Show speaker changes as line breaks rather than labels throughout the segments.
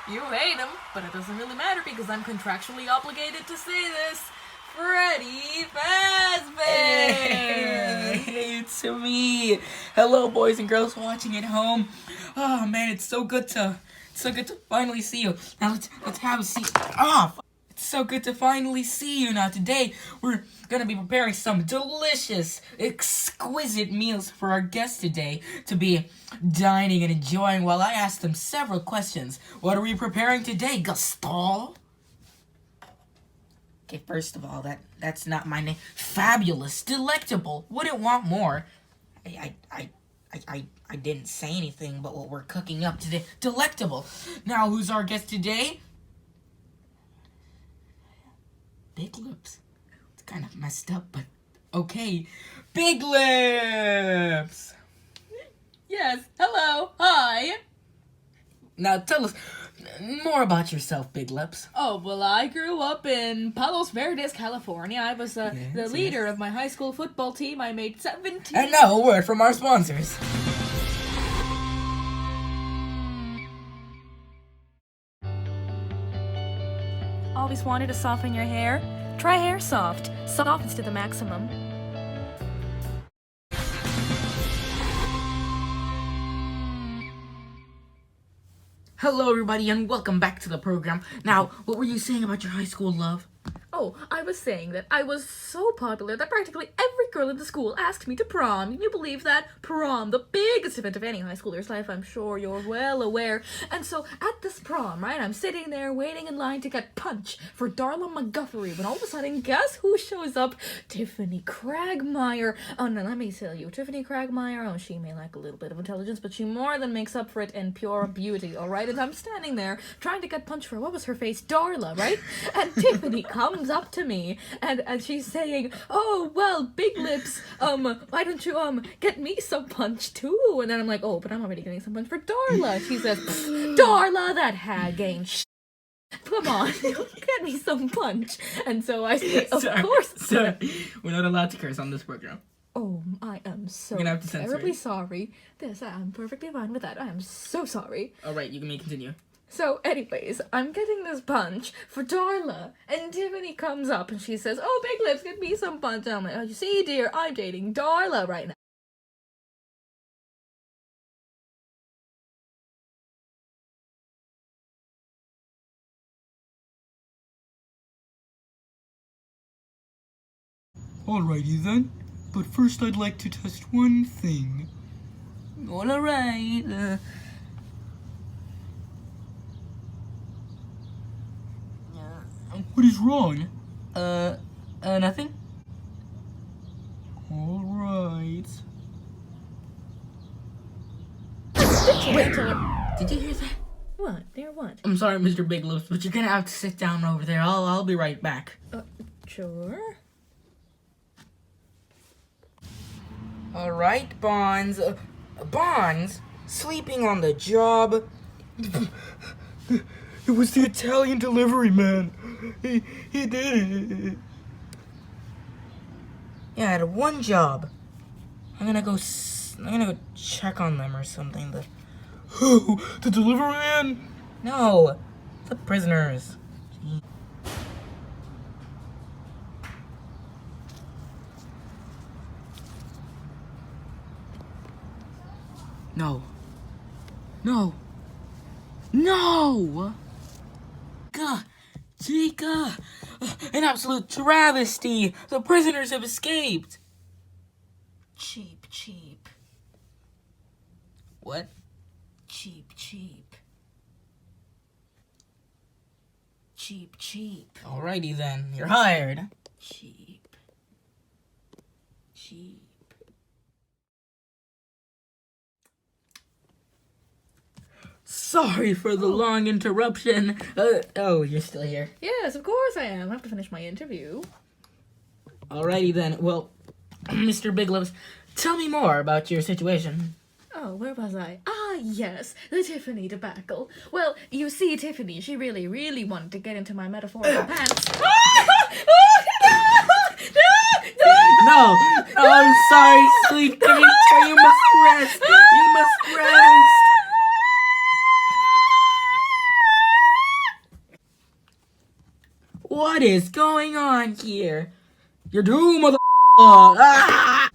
You hate him, but it doesn't really matter because I'm contractually obligated to say this. Freddy Fazbear!
Hey, it's me. Hello, boys and girls watching at home. Oh man, it's so good to finally see you. Now let's have a seat. It's so good to finally see you. Now today we're gonna be preparing some delicious, exquisite meals for our guests today to be dining and enjoying while I ask them several questions. What are we preparing today, Gaston? Okay, first of all, that's not my name. Fabulous, delectable. Wouldn't want more. I didn't say anything but what we're cooking up today. Delectable. Now, who's our guest today? Big Lips. It's kind of messed up, but okay. Big Lips!
Yes, hello, hi.
Now, tell us more about yourself, Big Lips.
Oh, well, I grew up in Palos Verdes, California. I was the leader of my high school football team. I made 17...
And now, a word from our sponsors.
Always wanted to soften your hair? Try Hair-Softt. Softens to the maximum.
Hello, everybody, and welcome back to the program. Now, what were you saying about your high school love?
Oh, I was saying that I was so popular that practically every girl in the school asked me to prom. Can you believe that? Prom, the biggest event of any high schooler's life, I'm sure you're well aware. And so, at this prom, right, I'm sitting there waiting in line to get punched for Darla McGuffery, when all of a sudden, guess who shows up? Tiffany Cragmire. Oh, no, let me tell you, Tiffany Cragmire, oh, she may lack a little bit of intelligence, but she more than makes up for it in pure beauty, alright? And I'm standing there trying to get punched for, what was her face? Darla, right? And Tiffany comes up to me and she's saying, oh, well, Big Lips, why don't you get me some punch too? And then I'm like, oh, but I'm already getting some punch for Darla. She says, Darla, that hag ain't come on, get me some punch. And so I say, of course.
Sorry, we're not allowed to curse on this program.
Oh, I am so
terribly
sorry. I'm perfectly fine with that. I am so sorry.
Alright, you may continue.
So, anyways, I'm getting this punch for Darla, and Tiffany comes up and she says, oh, Big Lips, get me some punch. And I'm like, oh, you see, dear, I'm dating Darla right now.
Alrighty then, but first I'd like to test one thing. Alright, what is wrong? Nothing? Alright. Wait, did you hear that?
What? Dear, what?
I'm sorry, Mr. Big Lips, but you're gonna have to sit down over there. I'll be right back.
Sure.
Alright, Bonds. Bonds? Sleeping on the job? It was the Italian delivery man. He did it. Yeah, I had one job. I'm gonna go check on them or something. Who? The delivery man? No, the prisoners. No. Chica! An absolute travesty! The prisoners have escaped!
Cheap.
What?
Cheap.
Alrighty then, you're hired.
Cheap.
Sorry for the long interruption. You're still here.
Yes, of course I am. I have to finish my interview.
Alrighty then. Well, Mr. Big Lips, tell me more about your situation.
Oh, where was I? Ah, yes, the Tiffany debacle. Well, you see, Tiffany, she really, really wanted to get into my metaphorical pants.
No, I'm sorry, sleep. You must rest. What is going on here? You're doomed, mother. Ah!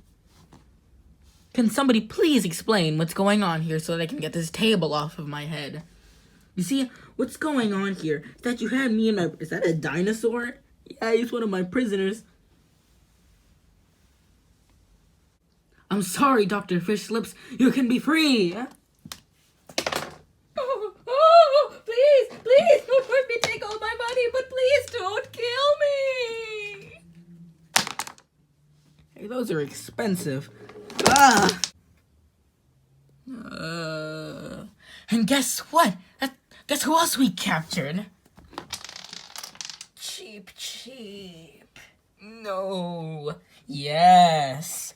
Can somebody please explain what's going on here so that I can get this table off of my head? You see, what's going on here is that you had me in my... Is that a dinosaur? Yeah, he's one of my prisoners. I'm sorry, Dr. Fish Lips. You can be free.
Oh, please, please, don't hurt me, take all my money, but please don't kill me.
Hey, those are expensive. Ah! And guess what? Guess who else we captured? Cheap. No. Yes.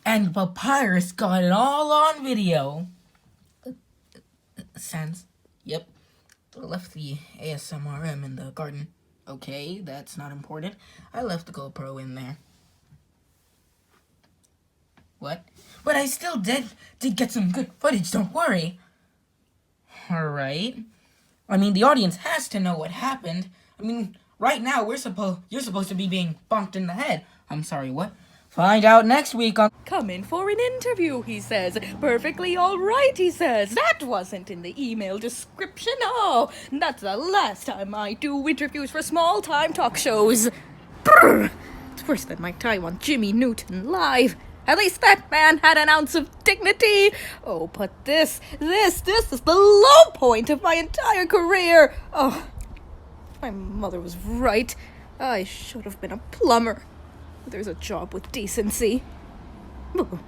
And Papyrus got it all on video. Sans. Yep. I left the ASMRM in the garden. Okay, that's not important. I left the GoPro in there. What? But I still did get some good footage, don't worry. Alright. I mean, the audience has to know what happened. I mean, right now, you're supposed to be being bonked in the head. I'm sorry, what? Find out next week on...
Come in for an interview, he says. Perfectly all right, he says. That wasn't in the email description. Oh, that's the last time I do interviews for small-time talk shows. Brr. It's worse than my time on Jimmy Neutron Live. At least that man had an ounce of dignity. Oh, but this is the low point of my entire career. Oh, my mother was right. I should have been a plumber. There's a job with decency. Ooh.